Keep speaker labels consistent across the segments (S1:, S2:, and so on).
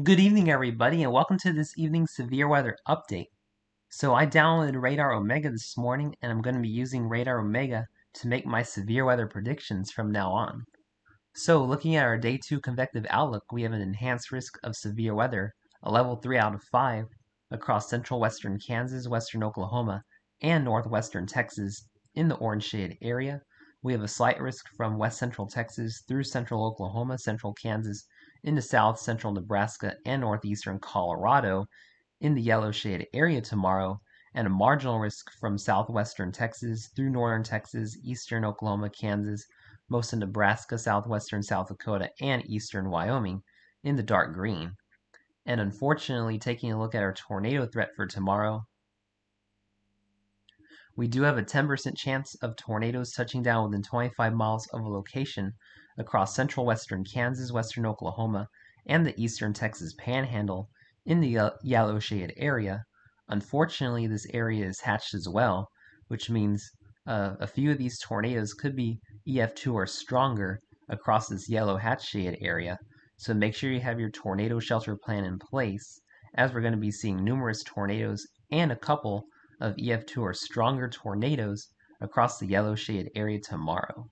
S1: Good evening, everybody, and welcome to this evening's severe weather update. So I downloaded Radar Omega this morning, and I'm going to be using Radar Omega to make my severe weather predictions from now on. So looking at our Day 2 convective outlook, we have an enhanced risk of severe weather, a level 3 out of 5, across central western Kansas, western Oklahoma, and northwestern Texas in the orange shaded area. We have a slight risk from west central Texas through central Oklahoma, central Kansas, into south central Nebraska and northeastern Colorado in the yellow shaded area tomorrow, and a marginal risk from southwestern Texas through northern Texas, eastern Oklahoma, Kansas, most of Nebraska, southwestern South Dakota, and eastern Wyoming in the dark green. And unfortunately, taking a look at our tornado threat for tomorrow, we do have a 10% chance of tornadoes touching down within 25 miles of a location across central western Kansas, western Oklahoma, and the eastern Texas panhandle in the yellow shaded area. Unfortunately, this area is hatched as well, which means a few of these tornadoes could be EF2 or stronger across this yellow hatch shade area. So make sure you have your tornado shelter plan in place, as we're going to be seeing numerous tornadoes and a couple of EF2 or stronger tornadoes across the yellow shaded area tomorrow.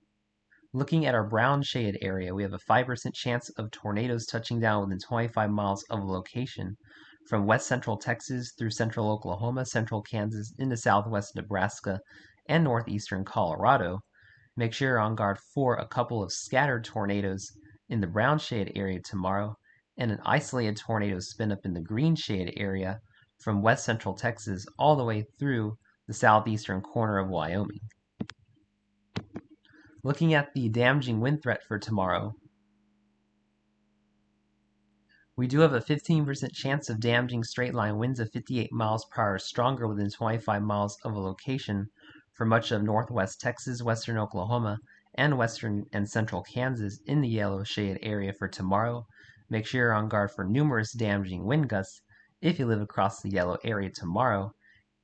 S1: Looking at our brown shaded area, we have a 5% chance of tornadoes touching down within 25 miles of a location from west central Texas through central Oklahoma, central Kansas, into southwest Nebraska, and northeastern Colorado. Make sure you're on guard for a couple of scattered tornadoes in the brown shade area tomorrow, and an isolated tornado spin up in the green shade area from west central Texas all the way through the southeastern corner of Wyoming. Looking at the damaging wind threat for tomorrow, we do have a 15% chance of damaging straight line winds of 58 miles per hour stronger within 25 miles of a location for much of northwest Texas, western Oklahoma, and western and central Kansas in the yellow shade area for tomorrow. Make sure you're on guard for numerous damaging wind gusts if you live across the yellow area tomorrow,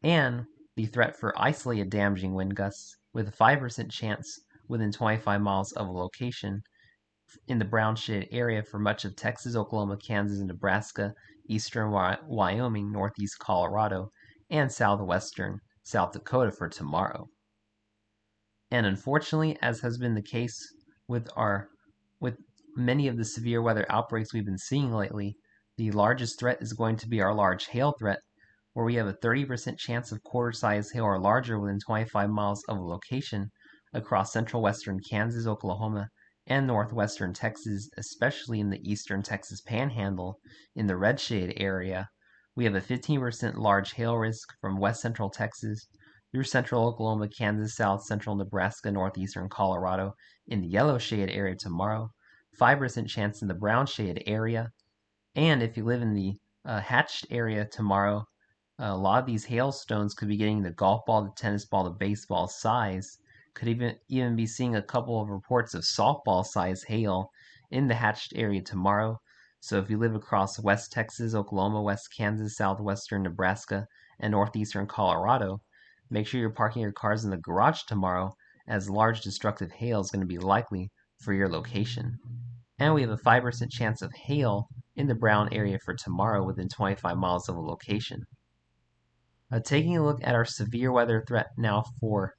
S1: and the threat for isolated damaging wind gusts with a 5% chance within 25 miles of a location in the brown shaded area for much of Texas, Oklahoma, Kansas, and Nebraska, eastern Wyoming, northeast Colorado, and southwestern South Dakota for tomorrow. And unfortunately, as has been the case with many of the severe weather outbreaks we've been seeing lately, the largest threat is going to be our large hail threat, where we have a 30% chance of quarter-size hail or larger within 25 miles of a location across central western Kansas, Oklahoma, and northwestern Texas, especially in the eastern Texas panhandle in the red shade area. We have a 15% large hail risk from west central Texas through central Oklahoma, Kansas, south central Nebraska, northeastern Colorado in the yellow shade area tomorrow, 5% chance in the brown shade area. And if you live in the hatched area tomorrow, a lot of these hailstones could be getting the golf ball to tennis ball to baseball size. Could even be seeing a couple of reports of softball size hail in the hatched area tomorrow. So if you live across West Texas, Oklahoma, West Kansas, southwestern Nebraska, and northeastern Colorado, make sure you're parking your cars in the garage tomorrow, as large destructive hail is going to be likely for your location. And we have a 5% chance of hail in the brown area for tomorrow within 25 miles of a location. Taking a look at our severe weather threat now for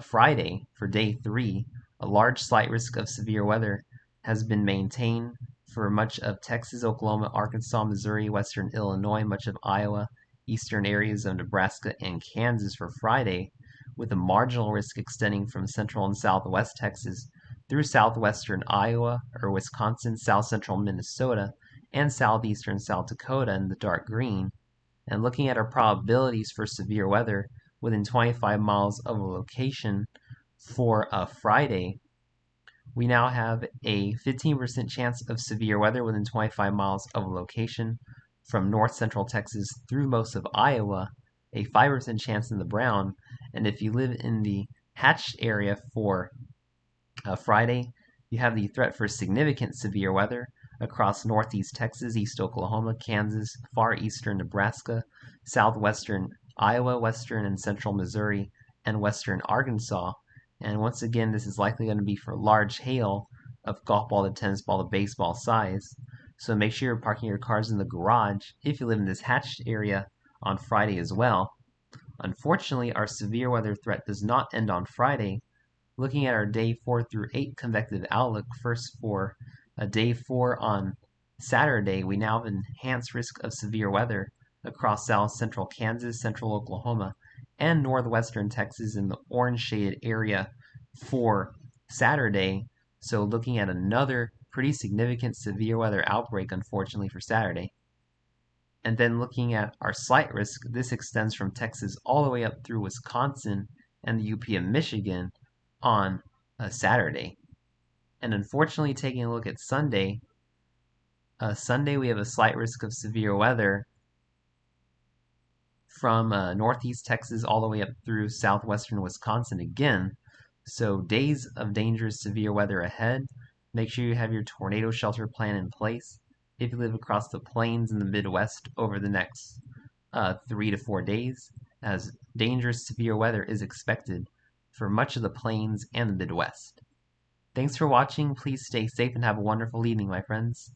S1: Friday, for day 3, a large slight risk of severe weather has been maintained for much of Texas, Oklahoma, Arkansas, Missouri, western Illinois, much of Iowa, eastern areas of Nebraska, and Kansas for Friday, with a marginal risk extending from central and southwest Texas through southwestern Iowa or Wisconsin, south central Minnesota, and southeastern South Dakota in the dark green. And looking at our probabilities for severe weather within 25 miles of a location for a Friday, we now have a 15% chance of severe weather within 25 miles of a location from north central Texas through most of Iowa, a 5% chance in the brown. And if you live in the hatched area for Friday, you have the threat for significant severe weather across northeast Texas, east Oklahoma, Kansas, far eastern Nebraska, southwestern Iowa, western and central Missouri, and western Arkansas. And once again, this is likely going to be for large hail of golf ball to tennis ball to baseball size. so make sure you're parking your cars in the garage if you live in this hatched area on Friday as well. Unfortunately, our severe weather threat does not end on Friday. Looking at our day 4 through 8 convective outlook, first for day 4 on Saturday, we now have an enhanced risk of severe weather across south central Kansas, central Oklahoma, and northwestern Texas in the orange shaded area for Saturday. So looking at another pretty significant severe weather outbreak, unfortunately, for Saturday. And then looking at our slight risk, this extends from Texas all the way up through Wisconsin and the UP of Michigan on a Saturday. And unfortunately, taking a look at Sunday, Sunday we have a slight risk of severe weather from northeast Texas all the way up through southwestern Wisconsin again. So days of dangerous severe weather ahead. Make sure you have your tornado shelter plan in place if you live across the plains in the Midwest over the next 3 to 4 days, as dangerous severe weather is expected for much of the plains and the Midwest. Thanks for watching. Please stay safe and have a wonderful evening, my friends.